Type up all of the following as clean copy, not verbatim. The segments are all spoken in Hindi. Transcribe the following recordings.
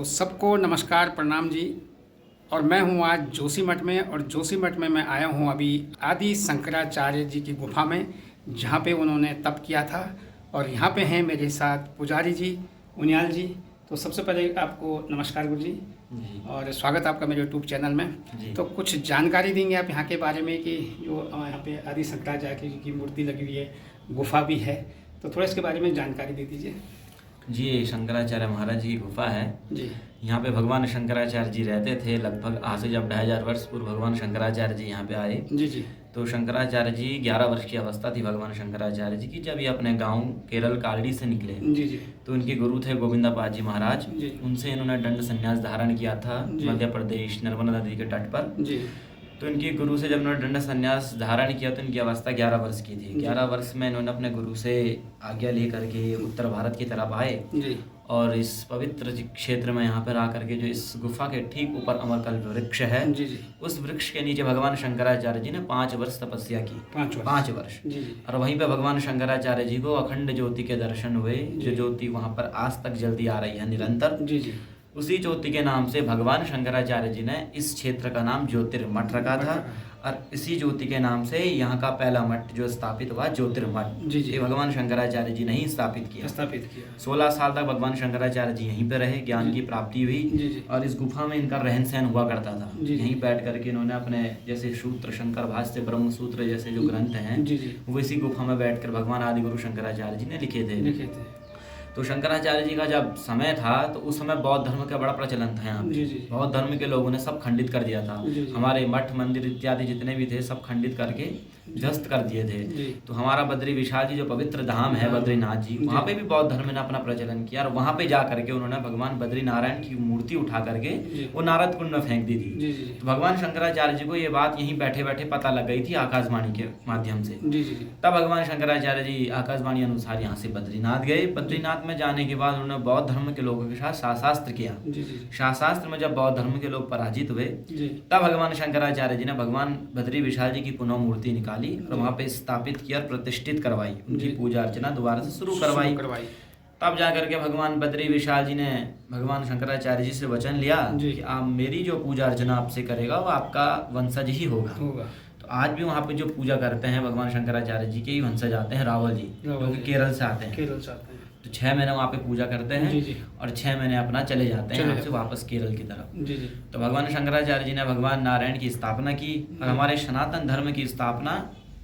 तो सबको नमस्कार प्रणाम जी। और मैं हूँ आज जोशीमठ में, और जोशीमठ में मैं आया हूँ अभी आदि शंकराचार्य जी की गुफा में, जहाँ पे उन्होंने तप किया था। और यहाँ पे हैं मेरे साथ पुजारी जी, उनियाल जी। तो सबसे पहले आपको नमस्कार गुरु जी, और स्वागत आपका मेरे यूट्यूब चैनल में। तो कुछ जानकारी देंगे आप यहाँ के बारे में कि जो यहाँ पे आदि शंकराचार्य जी की मूर्ति लगी हुई है, गुफा भी है, तो थोड़ा इसके बारे में जानकारी दे दीजिए जी। शंकराचार्य महाराज जी की गुफा है जी। यहाँ पे भगवान शंकराचार्य जी रहते थे। लगभग आज से जब 2500 वर्ष पूर्व भगवान शंकराचार्य जी यहाँ पे आए जी जी। तो शंकराचार्य जी 11 वर्ष की अवस्था थी भगवान शंकराचार्य जी की, जब ये अपने गांव केरल कालड़ी से निकले। जी जी। तो इनके गुरु थे गोविंदापाद जी महाराज जी। उनसे इन्होंने दंड संन्यास धारण किया था मध्य प्रदेश नर्मदा नदी के तट पर जी। तो इनके गुरु से जब इन्होंने दंड संन्यास धारण किया तो इनकी अवस्था 11 वर्ष की थी। 11 वर्ष में इन्होंने अपने गुरु से आज्ञा लेकर के उत्तर भारत की तरफ आए जी। और इस पवित्र क्षेत्र में यहाँ पर आकर के जो इस गुफा के ठीक ऊपर अमरकल्प वृक्ष है जी जी। उस वृक्ष के नीचे भगवान शंकराचार्य जी ने 5 वर्ष तपस्या की। 5 वर्ष जी जी। और वहीं पे भगवान शंकराचार्य जी को अखंड ज्योति के दर्शन हुए। जो ज्योति वहाँ पर आज तक जलती आ रही है निरंतर, जी जी। उसी ज्योति के नाम से भगवान शंकराचार्य जी ने इस क्षेत्र का नाम ज्योतिर्मठ रखा था। और इसी ज्योति के नाम से यहाँ का पहला मठ जो स्थापित हुआ ज्योतिर्मठ, जी जी। ये भगवान शंकराचार्य जी ने ही स्थापित किया। 16 साल तक भगवान शंकराचार्य जी यहीं पे रहे, ज्ञान की प्राप्ति हुई। जी जी। और इस गुफा में इनका रहन सहन हुआ करता था। जी। यहीं बैठ करके इन्होंने अपने जैसे सूत्र शंकर भाष्य ब्रह्म सूत्र जैसे जो ग्रंथ हैं जी जी। वो इसी गुफा में बैठकर भगवान आदि गुरु शंकराचार्य जी ने लिखे थे। तो शंकराचार्य जी का जब समय था तो उस समय बौद्ध धर्म का बड़ा प्रचलन था यहाँ पे। बौद्ध धर्म के लोगों ने सब खंडित कर दिया था। हमारे मठ मंदिर इत्यादि जितने भी थे सब खंडित करके ध्वस्त कर दिए थे। तो हमारा बद्री विशाल जी जो पवित्र धाम है बद्रीनाथ जी, वहाँ पे भी बौद्ध धर्म ने अपना प्रचलन किया। और वहाँ पे जा करके उन्होंने भगवान बद्री नारायण की मूर्ति उठा करके वो नारद कुंड में फेंक दी थी। तो भगवान शंकराचार्य जी को ये बात यहीं बैठे बैठे पता लग गई थी आकाशवाणी के माध्यम से। तब भगवान शंकराचार्य जी आकाशवाणी अनुसार यहाँ से बद्रीनाथ गए। बद्रीनाथ में जाने के बाद उन्होंने बौद्ध धर्म के लोगों के साथ शास्त्र किया। शास्त्र में जब बौद्ध धर्म के लोग पराजित हुए तब भगवान शंकराचार्य जी ने भगवान बद्री विशाल जी की पुनः मूर्ति निकाली और वहाँ पे स्थापित किया और प्रतिष्ठित करवाई। उनकी पूजा अर्चना दोबारा से शुरू करवाई। तब जाकर के भगवान बद्री विशाल जी ने भगवान शंकराचार्य जी से वचन लिया कि आप मेरी जो पूजा अर्चना आपसे करेगा वो आपका वंशज ही होगा। तो आज भी वहाँ पे जो पूजा करते हैं भगवान शंकराचार्य जी के ही वंशज आते हैं, रावल जी जो कि केरल से आते हैं। तो 6 महीने वहाँ पे पूजा करते हैं और 6 महीने अपना चले जाते हैं यहाँ से वापस केरल की तरफ। तो भगवान शंकराचार्य जी ने भगवान नारायण की स्थापना की और हमारे सनातन धर्म की स्थापना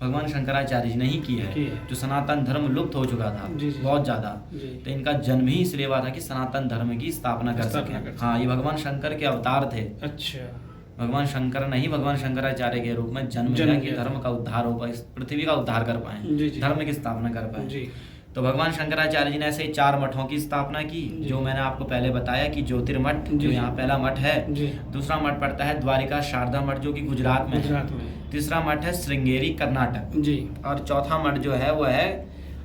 भगवान शंकराचार्य जी ने ही की है। जो सनातन धर्म लुप्त हो चुका था बहुत ज्यादा, तो इनका जन्म ही इसलिए हुआ था कि सनातन धर्म की स्थापना कर सके। हाँ, ये भगवान शंकर के अवतार थे। अच्छा, भगवान शंकर ने ही भगवान शंकराचार्य के रूप में जन्म लिया कि धर्म का उद्धार हो पाए, पृथ्वी का उद्धार कर पाए, धर्म की स्थापना कर पाए। तो भगवान शंकराचार्य जी ने ऐसे 4 मठों की स्थापना की। जो मैंने आपको पहले बताया कि ज्योतिर्मठ जो यहाँ पहला मठ है। दूसरा मठ पड़ता है द्वारिका शारदा मठ जो कि गुजरात में है। तीसरा मठ है श्रृंगेरी कर्नाटक। और चौथा मठ जो है वो है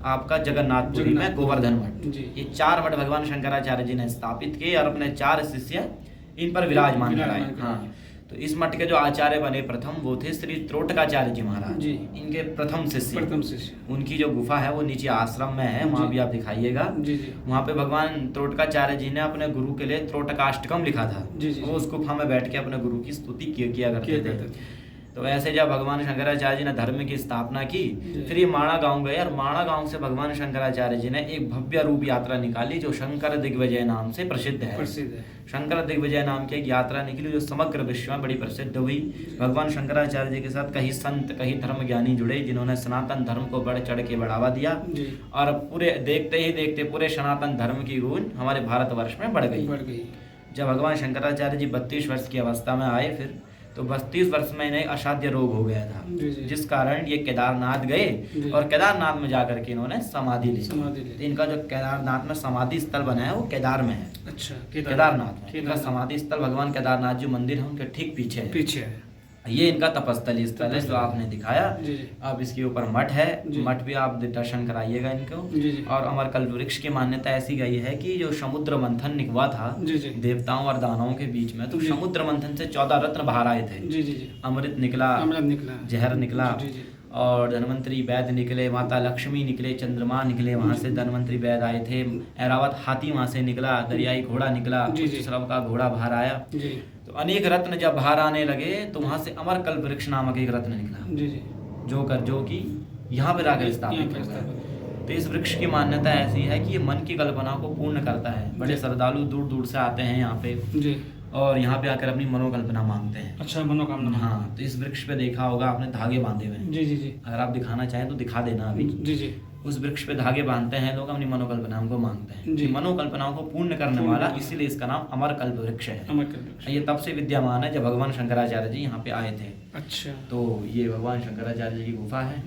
आपका जगन्नाथपुरी में गोवर्धन मठ। ये 4 मठ भगवान शंकराचार्य जी ने स्थापित किए और अपने 4 शिष्य इन पर विराजमान कराए। हाँ, तो इस मठ के जो आचार्य बने प्रथम वो थे श्री त्रोटकाचार्य जी महाराज, इनके प्रथम शिष्य। उनकी जो गुफा है वो नीचे आश्रम में है, वहाँ भी आप दिखाइएगा। वहाँ पे भगवान त्रोटकाचार्य जी ने अपने गुरु के लिए त्रोटकाष्टकम लिखा था। वो उस गुफा में बैठ के अपने गुरु की स्तुति किया करते थे। तो ऐसे जब भगवान शंकराचार्य जी ने धर्म की स्थापना की फिर ये माणा गांव गए और माणा गांव से भगवान शंकराचार्य जी ने एक भव्य रूप यात्रा निकाली जो शंकर दिग्विजय नाम से प्रसिद्ध है। शंकर दिग्विजय नाम की एक यात्रा निकली जो समग्र विश्व में बड़ी प्रसिद्ध हुई। भगवान शंकराचार्य जी के साथ कई संत कई धर्म ज्ञानी जुड़े जिन्होंने सनातन धर्म को बढ़ चढ़ के बढ़ावा दिया और पूरे देखते ही देखते पूरे सनातन धर्म की गूंज हमारे भारतवर्ष में बढ़ गई। जब भगवान शंकराचार्य जी 32 वर्ष की अवस्था में आए फिर तो 32 वर्ष में इन्हें असाध्य रोग हो गया था, जिस कारण ये केदारनाथ गए और केदारनाथ में जाकर के इन्होंने समाधि ली। तो इनका जो केदारनाथ में समाधि स्थल बना है वो केदार में है। अच्छा, केदारनाथ में इनका समाधि स्थल भगवान केदारनाथ जी मंदिर है उनके ठीक पीछे है। ये इनका तपस्थली स्थल है जो आपने दिखाया। अब इसके ऊपर मठ है, मठ भी आप दर्शन कराइएगा इनको। और अमरकल्प वृक्ष की मान्यता ऐसी गई है कि जो समुद्र मंथन निकला था देवताओं और दानवों के बीच में, तो समुद्र मंथन से 14 रत्न बाहर आए थे। अमृत निकला, जहर निकला और धन्वंतरी वैद्य निकले, माता लक्ष्मी निकले, चंद्रमा निकले, वहाँ से धन्वंतरी वैद्य आए थे। ऐरावत हाथी वहाँ से निकला, दरियाई घोड़ा निकला, श्रव का घोड़ा बाहर आया। तो अनेक रत्न जब बाहर आने लगे तो वहाँ से अमरकल्प वृक्ष नामक एक रत्न निकला, जो कि यहाँ पर आकर स्थापित हो गया। तो इस वृक्ष की मान्यता ऐसी है कि ये मन की कल्पना को पूर्ण करता है। बड़े श्रद्धालु दूर दूर से आते हैं यहाँ पे और यहाँ पे आकर अपनी मनोकल्पना मांगते हैं। अच्छा, मनोकामना। हाँ, तो इस वृक्ष पे देखा होगा आपने धागे बांधे हुए हैं। जी। अगर आप दिखाना चाहें तो दिखा देना अभी। जी। उस वृक्ष पे धागे बांधते हैं लोग, अपनी मनोकल्पनाओं को मांगते हैं। मनोकल्पनाओं को पूर्ण करने वाला, इसीलिए इसका नाम अमरकल्प वृक्ष है। ये तब से विद्यमान है जब भगवान शंकराचार्य जी यहाँ पे आए थे। अच्छा, तो ये भगवान शंकराचार्य जी की गुफा है।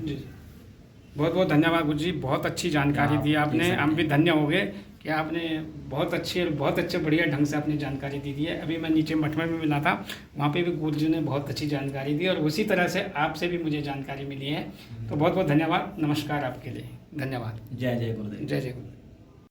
बहुत बहुत धन्यवाद गुरु जी, बहुत अच्छी जानकारी दी आपने। हम भी धन्य हो गए कि आपने बहुत अच्छे बढ़िया ढंग से अपनी जानकारी दी है। अभी मैं नीचे मठ में भी मिला था, वहाँ पे भी गुरु जी ने बहुत अच्छी जानकारी दी और उसी तरह से आपसे भी मुझे जानकारी मिली है। तो बहुत बहुत धन्यवाद, नमस्कार आपके लिए, धन्यवाद। जय जय गुरुदेव। जय जय गुरु।